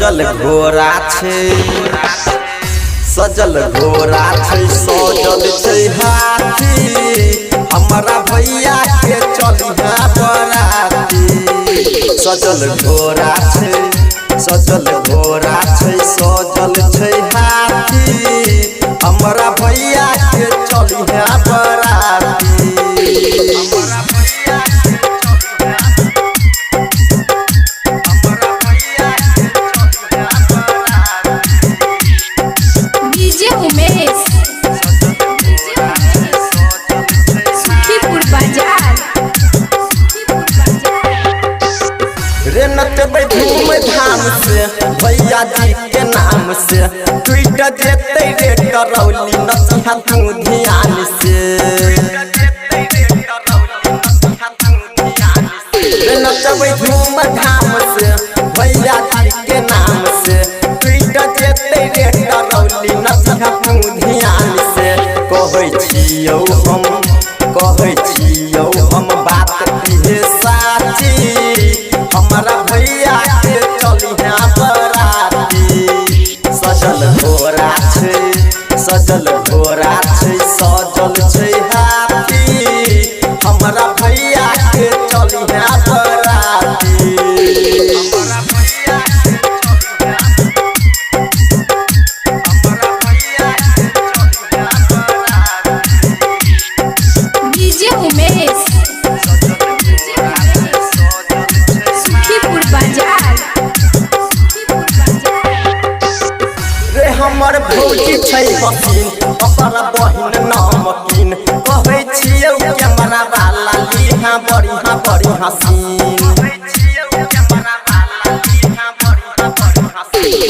सजल घोड़ा छे सजल घोड़ा छे सजल छे हाथी हमारा भैया के चलिहा बराती सजल घोड़ा छे सजल घोड़ा छे सजल छे हाथी हमारा भैया के चलिहा बराती धूम धाम से भैया जी के नाम से ट्वीट देते रे करौली नचिहा तू ध्यान से नचबै धूम धाम से भैया जी के नाम से ट्वीट देते रे करौली नचिहा तू ध्यान से कहै छियौ हम बात इहे साची हमारा भैया के चलिहा बराती सजल घोड़ा छे सजल घोड़ा छे सजल छे हाथी हमारा भैया के चलिहा बराती डीजे उमेश हमर भौजी छै हसीन ओकर बहिन नमकीन कहै छियौ कैमरा वाला लिहा बड़ी हसीन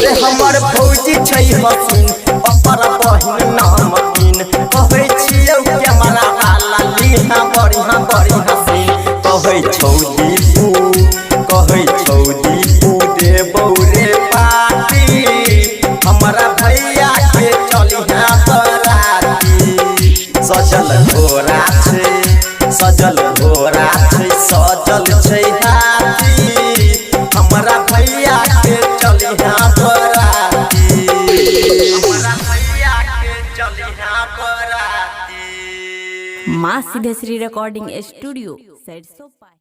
रे हमर भौजी छै हसीन ओकर बहिन नमकीन कहै छियौ कैमरा वाला लिहा बड़ी हसीन कहै छौ दीपू देबौ रे पार्टी हमारा भैया के चलिहा बराती सजल घोड़ा छे सजल घोड़ा छे सजल छे हाथी हमारा भैया के चलिहा बराती हमारा भैया के चलिहा बराती माँ सिद्धेश्वरी रिकॉर्डिंग स्टूडियो 705।